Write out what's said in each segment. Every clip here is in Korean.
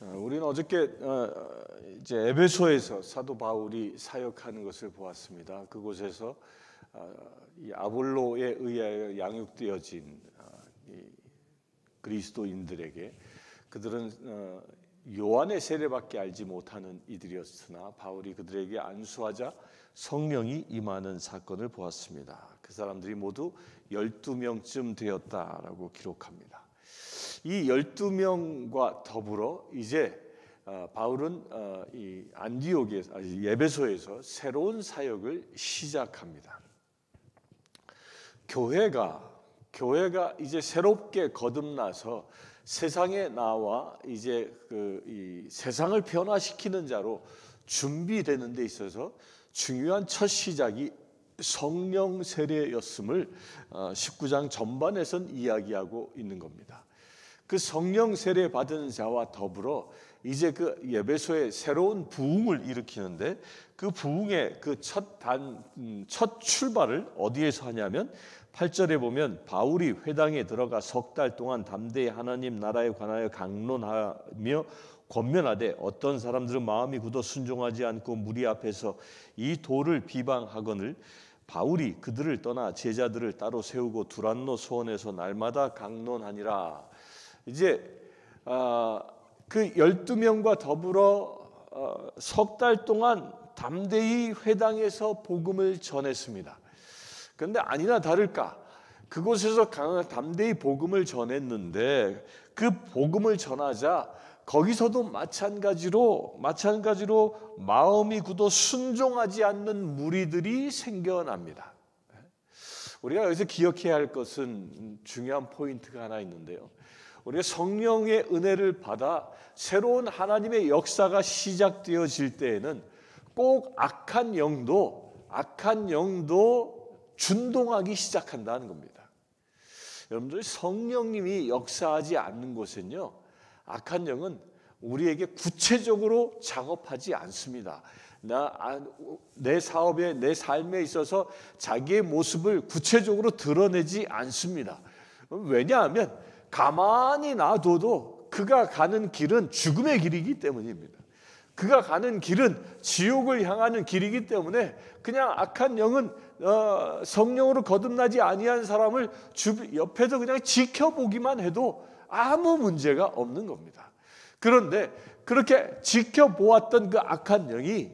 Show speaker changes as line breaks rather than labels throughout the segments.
우리는 어저께 이제 에베소에서 사도 바울이 사역하는 것을 보았습니다. 그곳에서 이 아볼로에 의하여 양육되어진 이 그리스도인들에게 그들은 요한의 세례밖에 알지 못하는 이들이었으나 바울이 그들에게 안수하자 성령이 임하는 사건을 보았습니다. 그 사람들이 모두 12명쯤 되었다라고 기록합니다. 이 12명과 더불어 이제 바울은 이 안디옥에 에베소에서 새로운 사역을 시작합니다. 교회가 이제 새롭게 거듭나서 세상에 나와 이제 이 세상을 변화시키는 자로 준비되는 데 있어서 중요한 첫 시작이 성령 세례였음을 19장 전반에선 이야기하고 있는 겁니다. 그 성령 세례 받은 자와 더불어 이제 그 에베소의 새로운 부흥을 일으키는데 그 부흥의 그 첫 출발을 어디에서 하냐면 8절에 보면 바울이 회당에 들어가 석 달 동안 담대히 하나님 나라에 관하여 강론하며 권면하되 어떤 사람들은 마음이 굳어 순종하지 않고 무리 앞에서 이 도를 비방하거늘 바울이 그들을 떠나 제자들을 따로 세우고 두란노 소원에서 날마다 강론하니라. 이제 그 12명과 더불어 석 달 동안 담대히 회당에서 복음을 전했습니다. 그런데 아니나 다를까 그곳에서 담대히 복음을 전했는데 그 복음을 전하자 거기서도 마찬가지로 마음이 굳어 순종하지 않는 무리들이 생겨납니다. 우리가 여기서 기억해야 할 것은 중요한 포인트가 하나 있는데요. 우리가 성령의 은혜를 받아 새로운 하나님의 역사가 시작되어질 때에는 꼭 악한 영도 준동하기 시작한다는 겁니다. 여러분들 성령님이 역사하지 않는 곳은요, 악한 영은 우리에게 구체적으로 작업하지 않습니다. 내 사업에 내 삶에 있어서 자기의 모습을 구체적으로 드러내지 않습니다. 왜냐하면 가만히 놔둬도 그가 가는 길은 죽음의 길이기 때문입니다. 그가 가는 길은 지옥을 향하는 길이기 때문에 그냥 악한 영은 성령으로 거듭나지 아니한 사람을 옆에서 그냥 지켜보기만 해도 아무 문제가 없는 겁니다. 그런데 그렇게 지켜보았던 그 악한 영이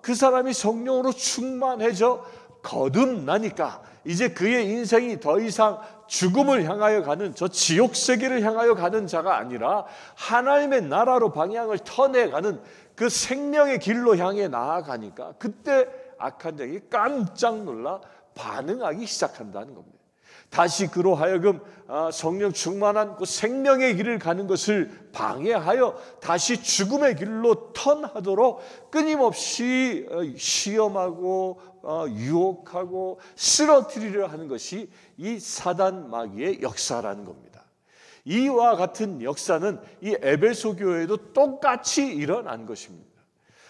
그 사람이 성령으로 충만해져 거듭나니까 이제 그의 인생이 더 이상 죽음을 향하여 가는 저 지옥 세계를 향하여 가는 자가 아니라 하나님의 나라로 방향을 터내가는 그 생명의 길로 향해 나아가니까 그때 악한 영이 깜짝 놀라 반응하기 시작한다는 겁니다. 다시 그로 하여금 성령 충만한 그 생명의 길을 가는 것을 방해하여 다시 죽음의 길로 턴하도록 끊임없이 시험하고 유혹하고 쓰러뜨리려 하는 것이 이 사단 마귀의 역사라는 겁니다. 이와 같은 역사는 이 에베소 교회에도 똑같이 일어난 것입니다.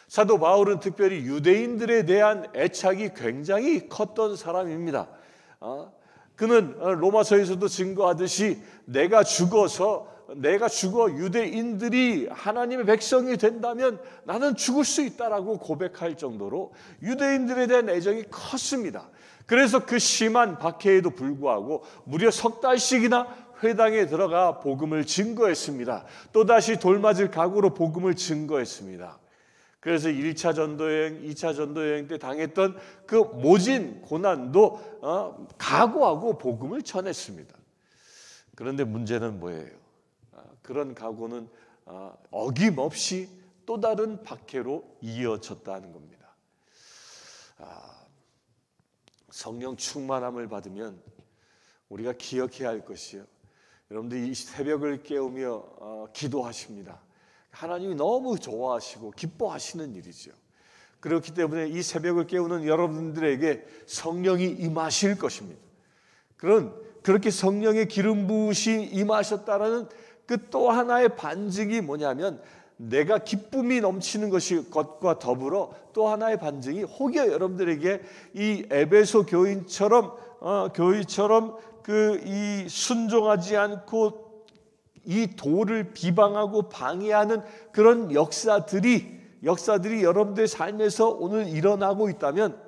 사도 바울은 특별히 유대인들에 대한 애착이 굉장히 컸던 사람입니다. 그는 로마서에서도 증거하듯이 내가 죽어 유대인들이 하나님의 백성이 된다면 나는 죽을 수 있다라고 고백할 정도로 유대인들에 대한 애정이 컸습니다. 그래서 그 심한 박해에도 불구하고 무려 석 달씩이나 회당에 들어가 복음을 증거했습니다. 또다시 돌맞을 각오로 복음을 증거했습니다. 그래서 1차 전도여행, 2차 전도여행 때 당했던 그 모진 고난도 각오하고 복음을 전했습니다. 그런데 문제는 뭐예요? 그런 각오는 어김없이 또 다른 박해로 이어졌다는 겁니다. 성령 충만함을 받으면 우리가 기억해야 할 것이요. 여러분들 이 새벽을 깨우며 기도하십니다. 하나님이 너무 좋아하시고 기뻐하시는 일이죠. 그렇기 때문에 이 새벽을 깨우는 여러분들에게 성령이 임하실 것입니다. 그렇게 성령의 기름 부으심이 임하셨다라는 그 또 하나의 반증이 뭐냐면 내가 기쁨이 넘치는 것과 더불어 또 하나의 반증이 혹여 여러분들에게 이 에베소 교인처럼 이 순종하지 않고 이 도를 비방하고 방해하는 그런 역사들이 여러분들의 삶에서 오늘 일어나고 있다면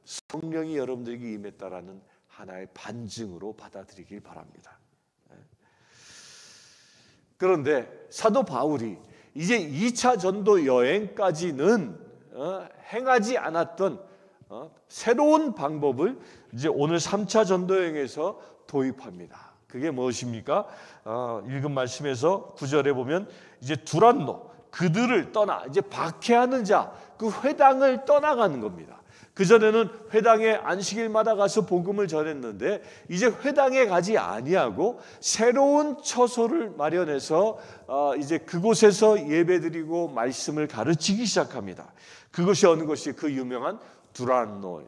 성령이 여러분들에게 임했다라는 하나의 반증으로 받아들이길 바랍니다. 그런데 사도 바울이 이제 2차 전도 여행까지는 행하지 않았던 새로운 방법을 이제 오늘 3차 전도 여행에서 도입합니다. 그게 무엇입니까? 읽은 말씀에서 9절에 보면 이제 두란노, 그들을 떠나, 이제 박해하는 자, 그 회당을 떠나가는 겁니다. 그전에는 회당에 안식일마다 가서 복음을 전했는데 이제 회당에 가지 아니하고 새로운 처소를 마련해서 이제 그곳에서 예배드리고 말씀을 가르치기 시작합니다. 그것이 어느 것이 그 유명한 두란노.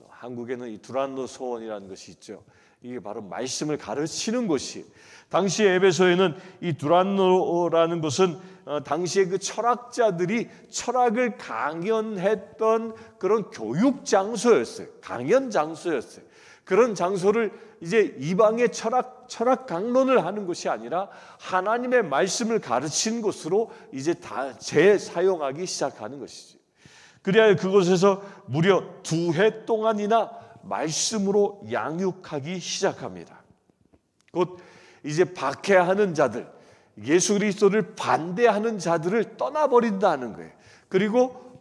한국에는 이 두란노 소원이라는 것이 있죠. 이게 바로 말씀을 가르치는 곳이, 당시에 에베소에는 이 두란노라는 것은 당시에 그 철학자들이 철학을 강연했던 그런 교육 장소였어요. 강연 장소였어요. 그런 장소를 이제 이방의 철학 강론을 하는 것이 아니라 하나님의 말씀을 가르치는 곳으로 이제 다 재사용하기 시작하는 것이죠. 그래야 그곳에서 무려 2해 동안이나 말씀으로 양육하기 시작합니다. 곧 이제 박해하는 자들, 예수 그리스도를 반대하는 자들을 떠나버린다는 거예요. 그리고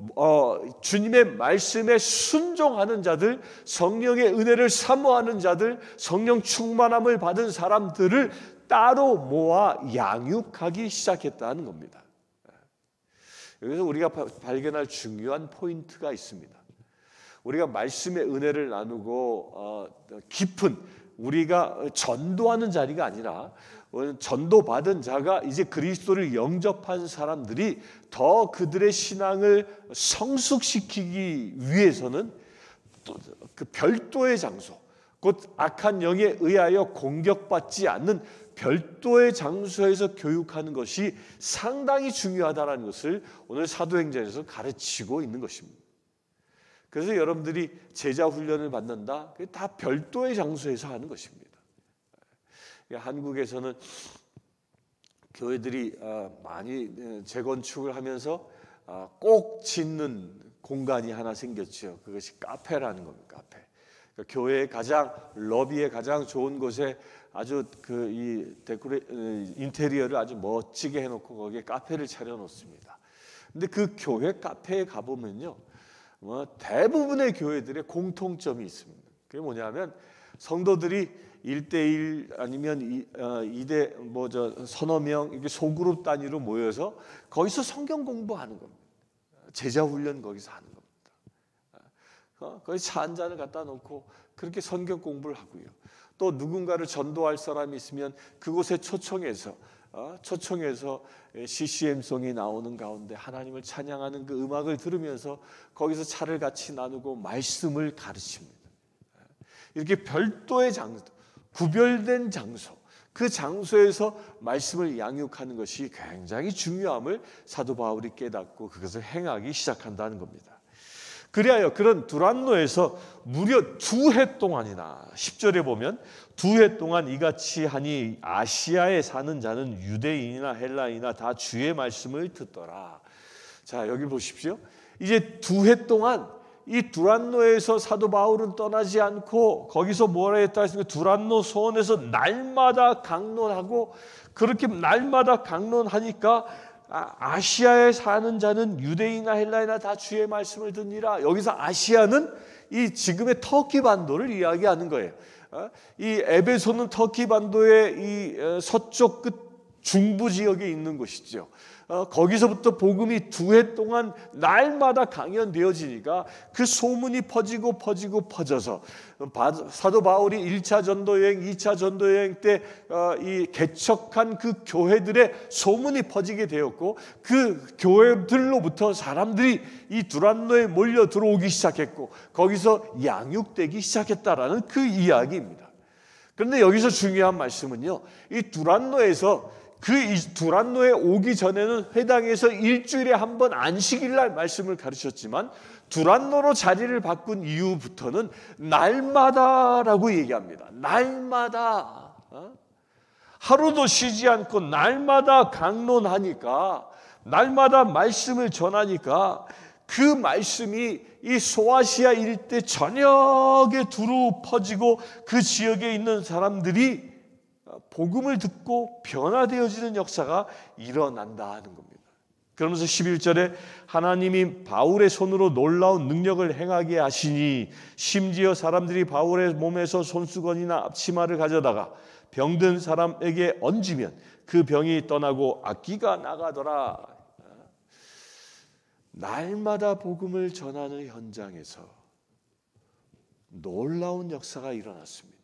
주님의 말씀에 순종하는 자들, 성령의 은혜를 사모하는 자들, 성령 충만함을 받은 사람들을 따로 모아 양육하기 시작했다는 겁니다. 여기서 우리가 발견할 중요한 포인트가 있습니다. 우리가 말씀의 은혜를 나누고 깊은, 우리가 전도하는 자리가 아니라 전도받은 자가 이제 그리스도를 영접한 사람들이 더 그들의 신앙을 성숙시키기 위해서는 또 그 별도의 장소, 곧 악한 영에 의하여 공격받지 않는 별도의 장소에서 교육하는 것이 상당히 중요하다는 것을 오늘 사도행전에서 가르치고 있는 것입니다. 그래서 여러분들이 제자 훈련을 받는다, 그게 다 별도의 장소에서 하는 것입니다. 한국에서는 교회들이 많이 재건축을 하면서 꼭 짓는 공간이 하나 생겼죠. 그것이 카페라는 겁니다. 카페. 그러니까 교회의 가장 러비에 가장 좋은 곳에 아주 이 인테리어를 아주 멋지게 해놓고 거기에 카페를 차려놓습니다. 근데 그 교회 카페에 가보면요, 대부분의 교회들의 공통점이 있습니다. 그게 뭐냐면 성도들이 1대1 아니면 2대 서너 명 이렇게 소그룹 단위로 모여서 거기서 성경 공부하는 겁니다. 제자 훈련 거기서 하는 겁니다. 거기 차 한 잔을 갖다 놓고 그렇게 성경 공부를 하고요. 또 누군가를 전도할 사람이 있으면 그곳에 초청해서 CCM송이 나오는 가운데 하나님을 찬양하는 그 음악을 들으면서 거기서 차를 같이 나누고 말씀을 가르칩니다. 이렇게 별도의 장소, 구별된 장소, 그 장소에서 말씀을 양육하는 것이 굉장히 중요함을 사도 바울이 깨닫고 그것을 행하기 시작한다는 겁니다. 그리하여 그런 두란노에서 무려 2해 동안이나 10절에 보면 2해 동안 이같이 하니 아시아에 사는 자는 유대인이나 헬라인이나 다 주의 말씀을 듣더라. 자, 여기 보십시오. 이제 2해 동안 이 두란노에서 사도 바울은 떠나지 않고 거기서 뭐라 했다 했습니까? 두란노 소원에서 날마다 강론하고, 그렇게 날마다 강론하니까 아시아에 사는 자는 유대인이나 헬라이나 다 주의 말씀을 듣니라. 여기서 아시아는 이 지금의 터키 반도를 이야기하는 거예요. 이 에베소는 터키 반도의 이 서쪽 끝 중부 지역에 있는 곳이죠. 거기서부터 복음이 2해 동안 날마다 강연되어지니까 그 소문이 퍼져서 사도 바울이 1차 전도여행, 2차 전도여행 때 이 개척한 그 교회들의 소문이 퍼지게 되었고, 그 교회들로부터 사람들이 이 두란노에 몰려 들어오기 시작했고 거기서 양육되기 시작했다라는 그 이야기입니다. 그런데 여기서 중요한 말씀은요, 이 두란노에서 두란노에 오기 전에는 회당에서 일주일에 한 번 안식일날 말씀을 가르쳤지만 두란노로 자리를 바꾼 이후부터는 날마다라고 얘기합니다. 날마다 하루도 쉬지 않고 날마다 강론하니까, 날마다 말씀을 전하니까 그 말씀이 이 소아시아 일대 전역에 두루 퍼지고 그 지역에 있는 사람들이 복음을 듣고 변화되어지는 역사가 일어난다 하는 겁니다. 그러면서 11절에 하나님이 바울의 손으로 놀라운 능력을 행하게 하시니 심지어 사람들이 바울의 몸에서 손수건이나 앞치마를 가져다가 병든 사람에게 얹으면 그 병이 떠나고 악기가 나가더라. 날마다 복음을 전하는 현장에서 놀라운 역사가 일어났습니다.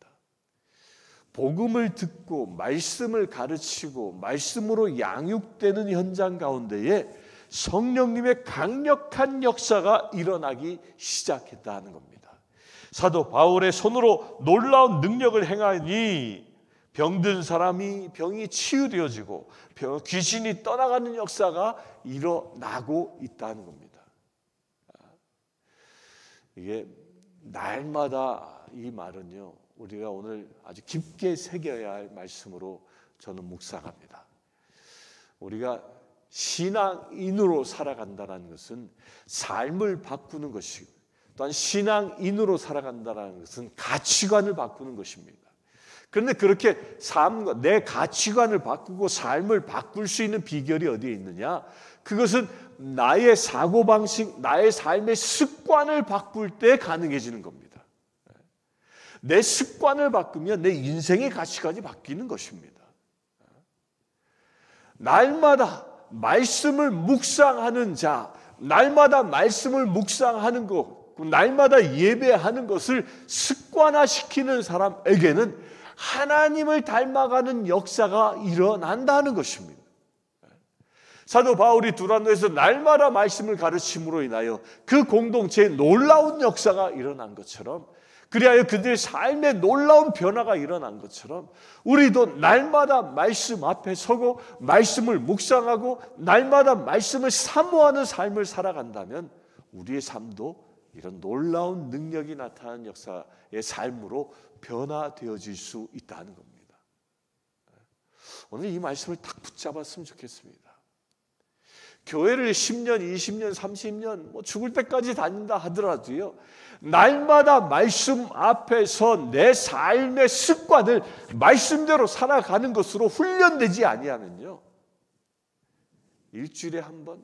복음을 듣고 말씀을 가르치고 말씀으로 양육되는 현장 가운데에 성령님의 강력한 역사가 일어나기 시작했다는 겁니다. 사도 바울의 손으로 놀라운 능력을 행하니 병든 사람이 병이 치유되어지고 귀신이 떠나가는 역사가 일어나고 있다는 겁니다. 이게 날마다 이 말은요, 우리가 오늘 아주 깊게 새겨야 할 말씀으로 저는 묵상합니다. 우리가 신앙인으로 살아간다는 것은 삶을 바꾸는 것이고, 또한 신앙인으로 살아간다는 것은 가치관을 바꾸는 것입니다. 그런데 그렇게 내 가치관을 바꾸고 삶을 바꿀 수 있는 비결이 어디에 있느냐? 그것은 나의 사고방식, 나의 삶의 습관을 바꿀 때 가능해지는 겁니다. 내 습관을 바꾸면 내 인생의 가치관이 바뀌는 것입니다. 날마다 말씀을 묵상하는 자, 날마다 말씀을 묵상하는 것, 날마다 예배하는 것을 습관화시키는 사람에게는 하나님을 닮아가는 역사가 일어난다는 것입니다. 사도 바울이 두란노에서 날마다 말씀을 가르침으로 인하여 그 공동체에 놀라운 역사가 일어난 것처럼, 그리하여 그들의 삶에 놀라운 변화가 일어난 것처럼 우리도 날마다 말씀 앞에 서고 말씀을 묵상하고 날마다 말씀을 사모하는 삶을 살아간다면 우리의 삶도 이런 놀라운 능력이 나타나는 역사의 삶으로 변화되어질 수 있다는 겁니다. 오늘 이 말씀을 딱 붙잡았으면 좋겠습니다. 교회를 10년, 20년, 30년 죽을 때까지 다닌다 하더라도요, 날마다 말씀 앞에서 내 삶의 습관을 말씀대로 살아가는 것으로 훈련되지 아니하면요, 일주일에 한 번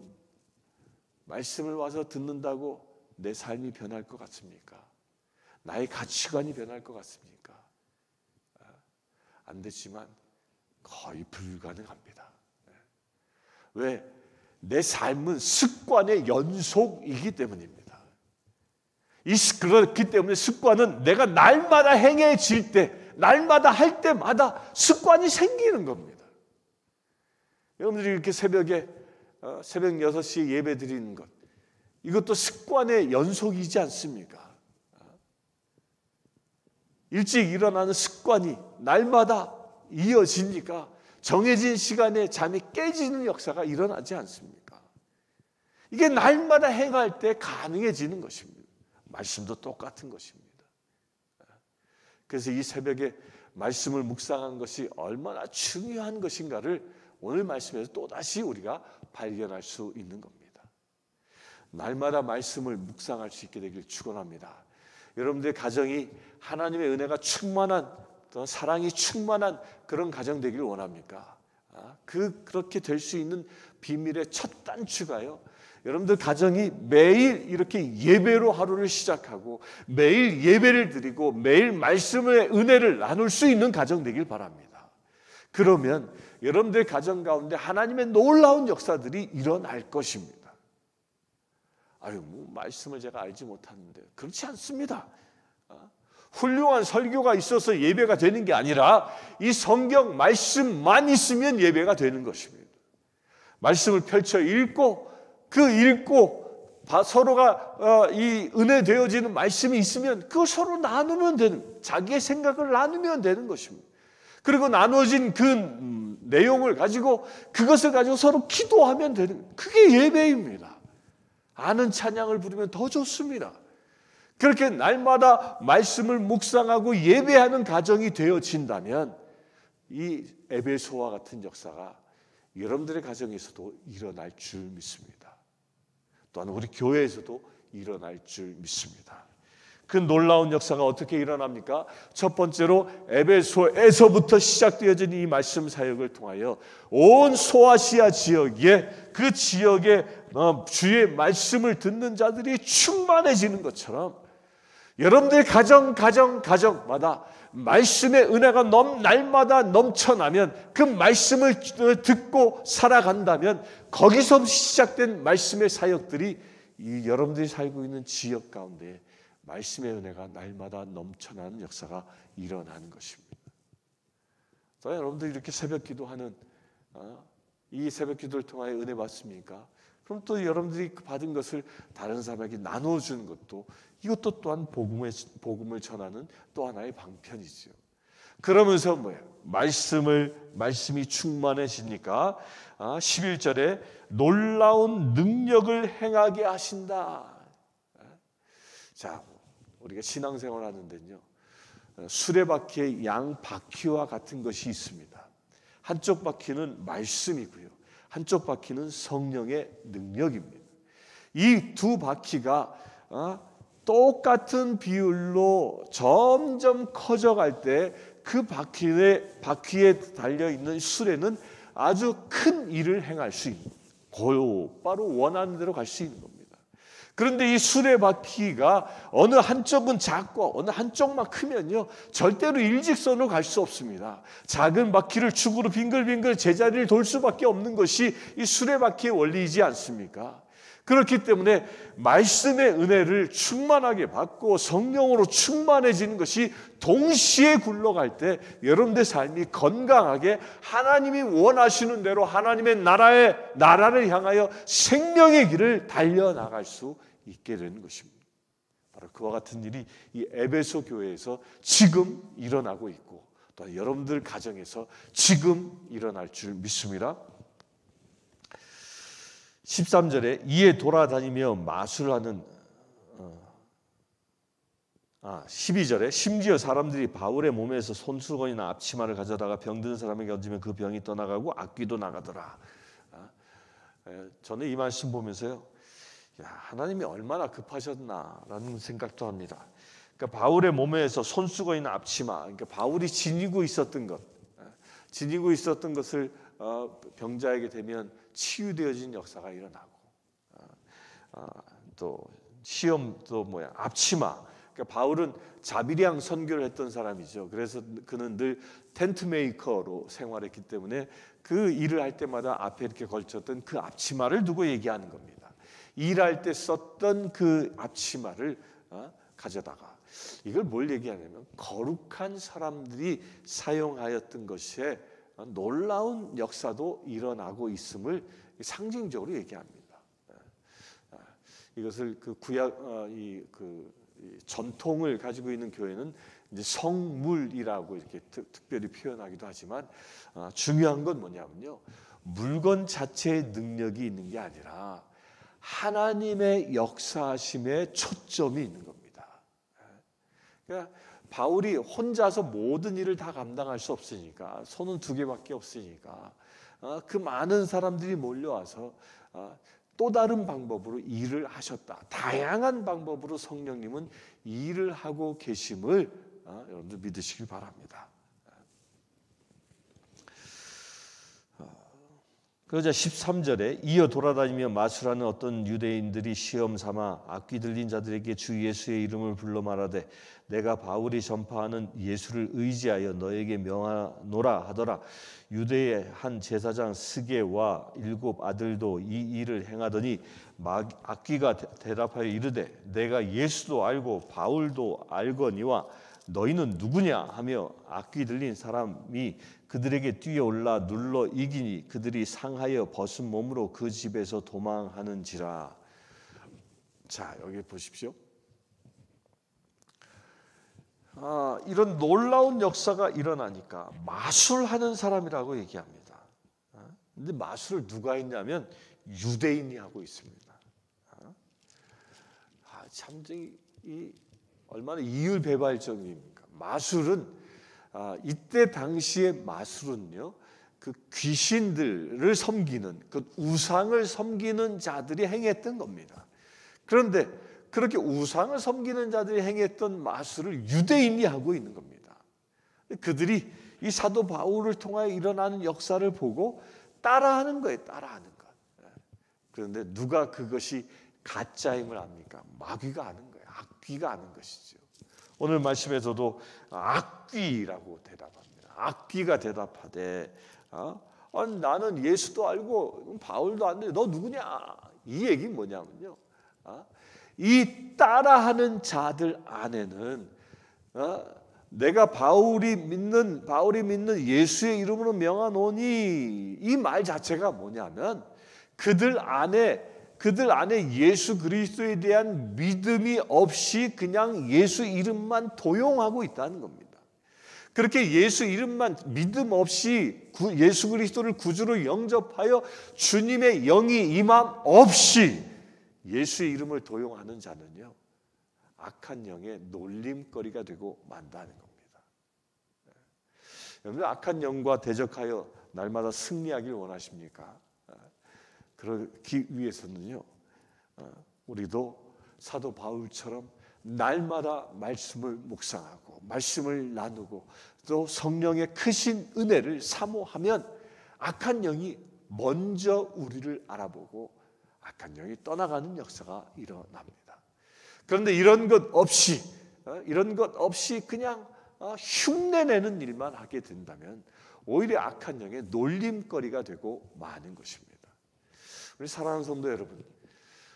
말씀을 와서 듣는다고 내 삶이 변할 것 같습니까? 나의 가치관이 변할 것 같습니까? 안 됐지만 거의 불가능합니다. 왜? 내 삶은 습관의 연속이기 때문입니다. 그렇기 때문에 습관은 내가 날마다 행해질 때, 날마다 할 때마다 습관이 생기는 겁니다. 여러분들이 이렇게 새벽 6시에 예배 드리는 것, 이것도 습관의 연속이지 않습니까? 일찍 일어나는 습관이 날마다 이어지니까 정해진 시간에 잠이 깨지는 역사가 일어나지 않습니까? 이게 날마다 행할 때 가능해지는 것입니다. 말씀도 똑같은 것입니다. 그래서 이 새벽에 말씀을 묵상한 것이 얼마나 중요한 것인가를 오늘 말씀에서 또다시 우리가 발견할 수 있는 겁니다. 날마다 말씀을 묵상할 수 있게 되길 축원합니다. 여러분들의 가정이 하나님의 은혜가 충만한, 또 사랑이 충만한 그런 가정 되길 원합니까? 그렇게 될 수 있는 비밀의 첫 단추가요, 여러분들 가정이 매일 이렇게 예배로 하루를 시작하고 매일 예배를 드리고 매일 말씀의 은혜를 나눌 수 있는 가정 되길 바랍니다. 그러면 여러분들 가정 가운데 하나님의 놀라운 역사들이 일어날 것입니다. 말씀을 제가 알지 못하는데, 그렇지 않습니다. 훌륭한 설교가 있어서 예배가 되는 게 아니라 이 성경 말씀만 있으면 예배가 되는 것입니다. 말씀을 펼쳐 읽고 서로가 이 은혜 되어지는 말씀이 있으면 그걸 서로 나누면 되는, 자기의 생각을 나누면 되는 것입니다. 그리고 나누어진 그 내용을 가지고 그것을 가지고 서로 기도하면 되는, 그게 예배입니다. 아는 찬양을 부르면 더 좋습니다. 그렇게 날마다 말씀을 묵상하고 예배하는 가정이 되어진다면 이 에베소와 같은 역사가 여러분들의 가정에서도 일어날 줄 믿습니다. 또한 우리 교회에서도 일어날 줄 믿습니다. 그 놀라운 역사가 어떻게 일어납니까? 첫 번째로 에베소에서부터 시작되어진 이 말씀 사역을 통하여 온 소아시아 지역에 그 지역에 주의 말씀을 듣는 자들이 충만해지는 것처럼 여러분들의 가정마다 말씀의 은혜가 날마다 넘쳐나면 그 말씀을 듣고 살아간다면 거기서 시작된 말씀의 사역들이 이 여러분들이 살고 있는 지역 가운데 말씀의 은혜가 날마다 넘쳐나는 역사가 일어나는 것입니다. 또 여러분들이 이렇게 새벽 기도하는 이 새벽 기도를 통하여 은혜 받습니까? 그럼 또 여러분들이 받은 것을 다른 사람에게 나눠주는 것도 이것도 또한 복음을 전하는 또 하나의 방편이죠. 그러면서 말씀이 충만해지니까 11절에 놀라운 능력을 행하게 하신다. 자, 우리가 신앙생활 하는데요, 수레바퀴의 양 바퀴와 같은 것이 있습니다. 한쪽 바퀴는 말씀이고요, 한쪽 바퀴는 성령의 능력입니다. 이 두 바퀴가 똑같은 비율로 점점 커져갈 때 그 바퀴에 달려있는 수레는 아주 큰 일을 행할 수 있는, 곧바로 원하는 대로 갈 수 있는 겁니다. 그런데 이 수레바퀴가 어느 한쪽은 작고 어느 한쪽만 크면요, 절대로 일직선으로 갈 수 없습니다. 작은 바퀴를 축으로 빙글빙글 제자리를 돌 수밖에 없는 것이 이 수레바퀴의 원리이지 않습니까? 그렇기 때문에 말씀의 은혜를 충만하게 받고 성령으로 충만해지는 것이 동시에 굴러갈 때 여러분들의 삶이 건강하게 하나님이 원하시는 대로 하나님의 나라를 향하여 생명의 길을 달려나갈 수 있게 되는 것입니다. 바로 그와 같은 일이 이 에베소 교회에서 지금 일어나고 있고 또 여러분들 가정에서 지금 일어날 줄 믿습니다. 13절에 이에 돌아다니며 마술하는 12절에 심지어 사람들이 바울의 몸에서 손수건이나 앞치마를 가져다가 병든 사람에게 얹으면 그 병이 떠나가고 악귀도 나가더라. 저는 이 말씀 보면서요, 하나님이 얼마나 급하셨나라는 생각도 합니다. 그러니까 바울의 몸에서 손수건이나 앞치마, 그러니까 바울이 지니고 있었던 것을 병자에게 되면 치유되어진 역사가 일어나고, 또 시험도 앞치마. 그러니까 바울은 자비량 선교를 했던 사람이죠. 그래서 그는 늘 텐트 메이커로 생활했기 때문에 그 일을 할 때마다 앞에 이렇게 걸쳤던 그 앞치마를 두고 얘기하는 겁니다. 일할 때 썼던 그 앞치마를 가져다가, 이걸 뭘 얘기하냐면 거룩한 사람들이 사용하였던 것에 놀라운 역사도 일어나고 있음을 상징적으로 얘기합니다. 이것을 그 구약 이 전통을 가지고 있는 교회는 이제 성물이라고 이렇게 특별히 표현하기도 하지만, 중요한 건 뭐냐면요, 물건 자체의 능력이 있는 게 아니라 하나님의 역사하심에 초점이 있는 겁니다. 그러니까 바울이 혼자서 모든 일을 다 감당할 수 없으니까, 손은 두 개밖에 없으니까 그 많은 사람들이 몰려와서 또 다른 방법으로 일을 하셨다. 다양한 방법으로 성령님은 일을 하고 계심을 여러분들 믿으시길 바랍니다. 그러자 13절에 이어 돌아다니며 마술하는 어떤 유대인들이 시험 삼아 악귀 들린 자들에게 주 예수의 이름을 불러 말하되 내가 바울이 전파하는 예수를 의지하여 너에게 명하노라 하더라. 유대의 한 제사장 스게와 7 아들도 이 일을 행하더니 악귀가 대답하여 이르되 내가 예수도 알고 바울도 알거니와 너희는 누구냐 하며 악귀 들린 사람이 그들에게 뛰어올라 눌러 이기니 그들이 상하여 벗은 몸으로 그 집에서 도망하는지라. 자, 여기 보십시오. 이런 놀라운 역사가 일어나니까 마술하는 사람이라고 얘기합니다. 근데 마술을 누가 했냐면 유대인이 하고 있습니다. 참 이 얼마나 이율배반적입니까? 마술은 이때 당시의 마술은요, 그 귀신들을 섬기는, 그 우상을 섬기는 자들이 행했던 겁니다. 그런데 그렇게 우상을 섬기는 자들이 행했던 마술을 유대인이 하고 있는 겁니다. 그들이 이 사도 바울을 통하여 일어나는 역사를 보고 따라하는 거예요. 따라하는 것. 그런데 누가 그것이 가짜임을 압니까? 마귀가 아는 거예요. 악귀가 아는 것이죠. 오늘 말씀에서도 악귀라고 대답합니다. 악귀가 대답하되 나는 예수도 알고 바울도 아는데 너 누구냐? 이 얘기 뭐냐면요, 이 따라하는 자들 안에는 내가 바울이 믿는 예수의 이름으로 명하노니, 이 말 자체가 뭐냐면 그들 안에 예수 그리스도에 대한 믿음이 없이 그냥 예수 이름만 도용하고 있다는 겁니다. 그렇게 예수 이름만 믿음 없이 예수 그리스도를 구주로 영접하여 주님의 영이 임함 없이 예수의 이름을 도용하는 자는요, 악한 영의 놀림거리가 되고 만다는 겁니다. 여러분, 악한 영과 대적하여 날마다 승리하길 원하십니까? 그러기 위해서는요, 우리도 사도 바울처럼 날마다 말씀을 묵상하고 말씀을 나누고 또 성령의 크신 은혜를 사모하면 악한 영이 먼저 우리를 알아보고 악한 영이 떠나가는 역사가 일어납니다. 그런데 이런 것 없이 그냥 흉내내는 일만 하게 된다면 오히려 악한 영의 놀림거리가 되고 마는 것입니다. 우리 사랑하는 성도 여러분,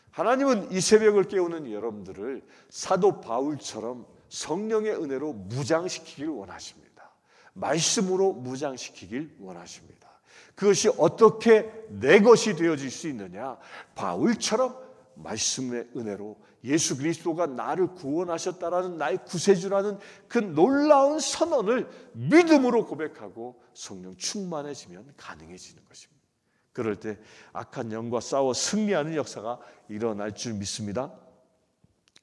하나님은 이 새벽을 깨우는 여러분들을 사도 바울처럼 성령의 은혜로 무장시키길 원하십니다. 말씀으로 무장시키길 원하십니다. 그것이 어떻게 내 것이 되어질 수 있느냐? 바울처럼 말씀의 은혜로 예수 그리스도가 나를 구원하셨다라는 나의 구세주라는 그 놀라운 선언을 믿음으로 고백하고 성령 충만해지면 가능해지는 것입니다. 그럴 때 악한 영과 싸워 승리하는 역사가 일어날 줄 믿습니다.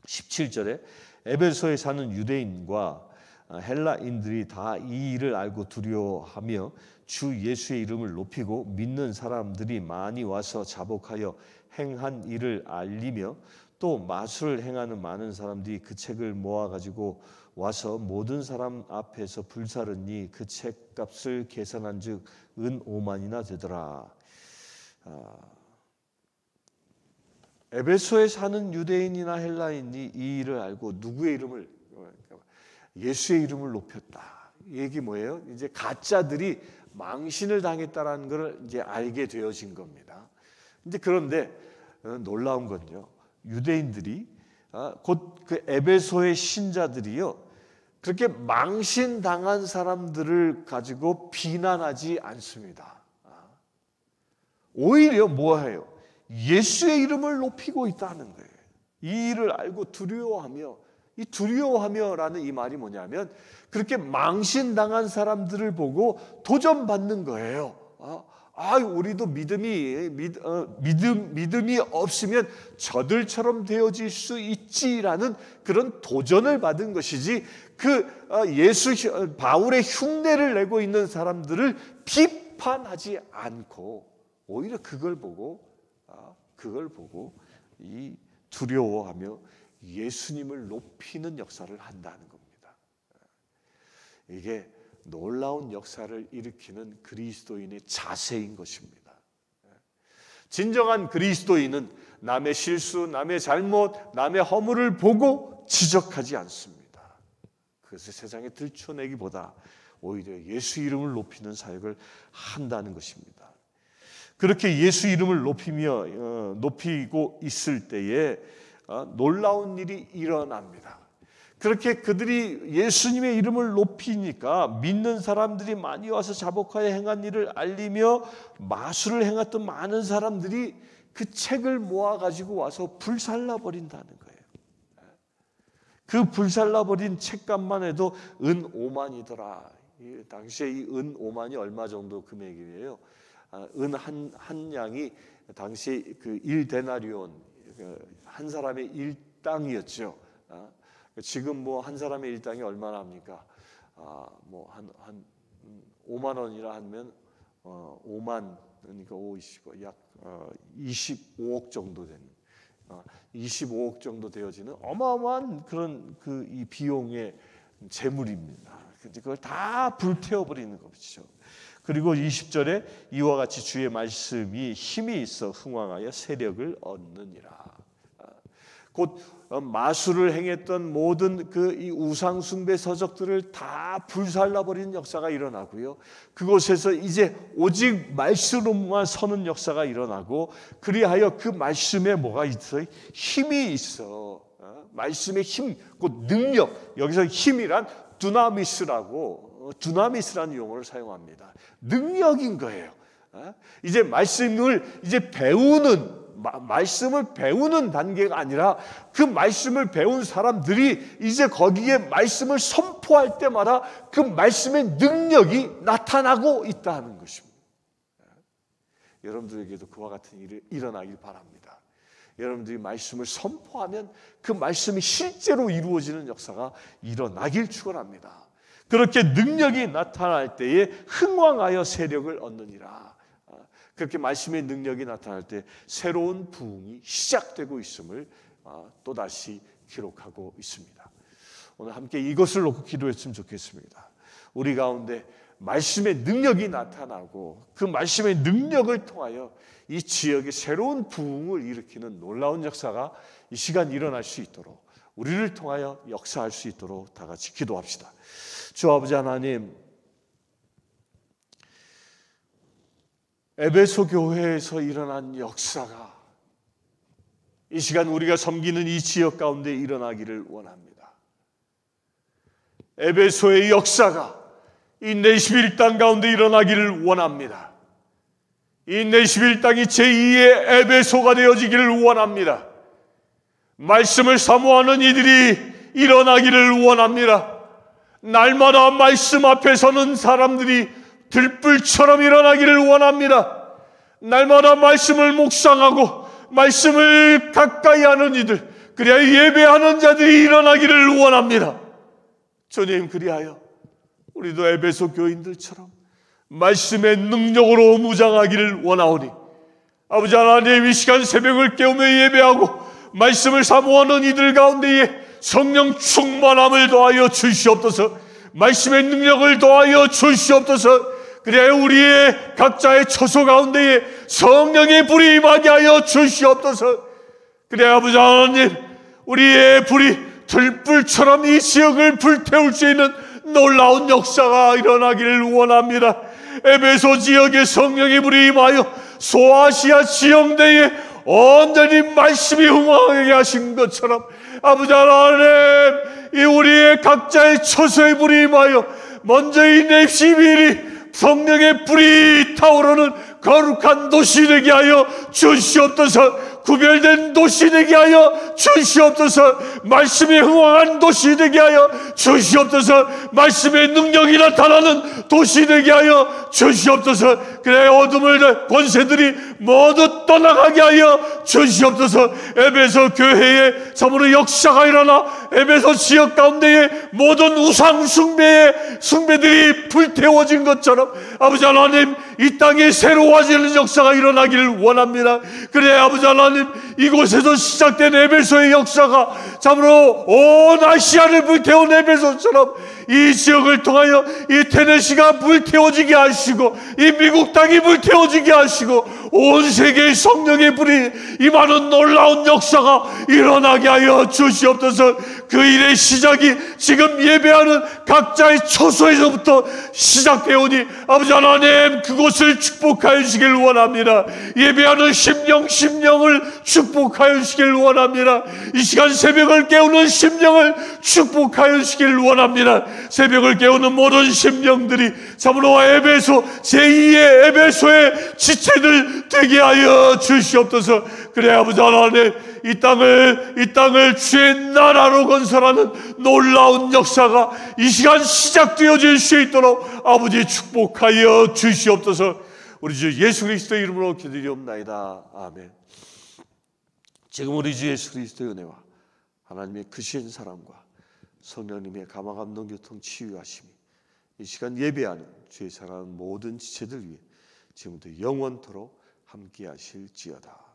17절에 에베소에 사는 유대인과 헬라인들이 다 이 일을 알고 두려워하며 주 예수의 이름을 높이고 믿는 사람들이 많이 와서 자복하여 행한 일을 알리며 또 마술을 행하는 많은 사람들이 그 책을 모아가지고 와서 모든 사람 앞에서 불사르니 그 책값을 계산한즉 은 5만이나 되더라. 에베소에 사는 유대인이나 헬라인이 이 일을 알고 누구의 이름을, 예수의 이름을 높였다. 이 얘기 뭐예요? 이제 가짜들이 망신을 당했다라는 것을 이제 알게 되어진 겁니다. 이제 그런데 놀라운 건요, 유대인들이 곧 그 에베소의 신자들이요, 그렇게 망신 당한 사람들을 가지고 비난하지 않습니다. 오히려 뭐해요? 예수의 이름을 높이고 있다는 거예요. 이 일을 알고 두려워하며, 이 두려워하며라는 이 말이 뭐냐면 그렇게 망신당한 사람들을 보고 도전받는 거예요. 우리도 믿음이 없으면 저들처럼 되어질 수 있지라는 그런 도전을 받은 것이지, 바울의 흉내를 내고 있는 사람들을 비판하지 않고 오히려 그걸 보고 이 두려워하며 예수님을 높이는 역사를 한다는 겁니다. 이게 놀라운 역사를 일으키는 그리스도인의 자세인 것입니다. 진정한 그리스도인은 남의 실수, 남의 잘못, 남의 허물을 보고 지적하지 않습니다. 그것을 세상에 들춰내기보다 오히려 예수 이름을 높이는 사역을 한다는 것입니다. 그렇게 예수 이름을 높이고 있을 때에 놀라운 일이 일어납니다. 그렇게 그들이 예수님의 이름을 높이니까 믿는 사람들이 많이 와서 자복하여 행한 일을 알리며 마술을 행했던 많은 사람들이 그 책을 모아가지고 와서 불살라 버린다는 거예요. 그 불살라 버린 책값만 해도 은 5만이더라. 당시에 이 은 5만이 얼마 정도 금액이에요? 은 한 양이 당시 그 1데나리온, 한 사람의 일당이었죠. 지금 뭐 한 사람의 일당이 얼마나 합니까? 한 5만 원이라 하면 5만 그러니까 약 25억 정도 되는 25억 정도 되어지는 어마어마한 그런 이 비용의 재물입니다. 그걸 다 불태워 버리는 것이죠. 그리고 20절에 이와 같이 주의 말씀이 힘이 있어 흥왕하여 세력을 얻느니라. 곧 마술을 행했던 모든 이 우상 숭배 서적들을 다 불살라 버리는 역사가 일어나고요. 그곳에서 이제 오직 말씀으로만 서는 역사가 일어나고, 그리하여 그 말씀에 뭐가 있어요? 힘이 있어. 말씀의 힘, 곧 능력. 여기서 힘이란 두나미스라는 용어를 사용합니다. 능력인 거예요. 이제 말씀을 배우는 단계가 아니라 그 말씀을 배운 사람들이 이제 거기에 말씀을 선포할 때마다 그 말씀의 능력이 나타나고 있다는 것입니다. 여러분들에게도 그와 같은 일이 일어나길 바랍니다. 여러분들이 말씀을 선포하면 그 말씀이 실제로 이루어지는 역사가 일어나길 축원합니다. 그렇게 능력이 나타날 때에 흥왕하여 세력을 얻느니라. 그렇게 말씀의 능력이 나타날 때 새로운 부흥이 시작되고 있음을 또다시 기록하고 있습니다. 오늘 함께 이것을 놓고 기도했으면 좋겠습니다. 우리 가운데 말씀의 능력이 나타나고 그 말씀의 능력을 통하여 이 지역에 새로운 부흥을 일으키는 놀라운 역사가 이 시간 일어날 수 있도록, 우리를 통하여 역사할 수 있도록 다 같이 기도합시다. 주 아버지 하나님, 에베소 교회에서 일어난 역사가 이 시간 우리가 섬기는 이 지역 가운데 일어나기를 원합니다. 에베소의 역사가 이 내시빌 땅 가운데 일어나기를 원합니다. 이 내시빌 땅이 제2의 에베소가 되어지기를 원합니다. 말씀을 사모하는 이들이 일어나기를 원합니다. 날마다 말씀 앞에 서는 사람들이 들불처럼 일어나기를 원합니다. 날마다 말씀을 묵상하고 말씀을 가까이 하는 이들, 그리하여 예배하는 자들이 일어나기를 원합니다. 주님, 그리하여 우리도 에베소 교인들처럼 말씀의 능력으로 무장하기를 원하오니, 아버지 하나님, 이 시간 새벽을 깨우며 예배하고 말씀을 사모하는 이들 가운데에 성령 충만함을 더하여 주시옵소서. 말씀의 능력을 더하여 주시옵소서. 그래야 우리의 각자의 처소 가운데에 성령의 불이 임하게 하여 주시옵소서. 그래야 아버지 하나님, 우리의 불이 들불처럼 이 지역을 불태울 수 있는 놀라운 역사가 일어나기를 원합니다. 에베소 지역의 성령의 불이 임하여 소아시아 지역내에 온전히 말씀이 흥황하게 하신 것처럼 아버지 하나님, 이 우리의 각자의 처소의 불이 임하여 먼저 이 내시빌이 성령의 불이 타오르는 거룩한 도시 되게 하여 주시옵소서. 구별된 도시 되게 하여 주시옵소서. 말씀이 흥황한 도시 되게 하여 주시옵소서. 말씀의 능력이 나타나는 도시 되게 하여 주시옵소서. 그래 어둠을 권세들이 모두 떠나가게 하여 주시옵소서. 에베소 교회에 참으로 역사가 일어나 에베소 지역 가운데에 모든 우상 숭배들이 불태워진 것처럼 아버지 하나님, 이 땅에 새로워지는 역사가 일어나기를 원합니다. 그래 아버지 하나님, 이곳에서 시작된 에베소의 역사가 참으로 온 아시아를 불태운 에베소처럼 이 지역을 통하여 이 테네시가 불태워지게 하시고 이 미국 땅이 불태워지게 하시고 온 세계의 성령의 불이 임하는 놀라운 역사가 일어나게 하여 주시옵소서. 그 일의 시작이 지금 예배하는 각자의 처소에서부터 시작되오니 아버지 하나님, 그곳을 축복하여 주시길 원합니다. 예배하는 심령을 축복하여 주시길 원합니다. 이 시간 새벽을 깨우는 심령을 축복하여 주시길 원합니다. 새벽을 깨우는 모든 심령들이 참으로 에베소 제2의 에베소의 지체들 되게 하여 주시옵소서. 그래 아버지 하나님, 이 땅을 주의 나라로 건설하는 놀라운 역사가 이 시간 시작되어질 수 있도록 아버지 축복하여 주시옵소서. 우리 주 예수 그리스도의 이름으로 기도드리옵나이다. 아멘. 지금 우리 주 예수 그리스도의 은혜와 하나님의 크신 사랑과 성령님의 감화 감동 교통 치유하심이 이 시간 예배하는 주의 사랑하는 모든 지체들 위해 지금부터 영원토록 함께 하실지어다.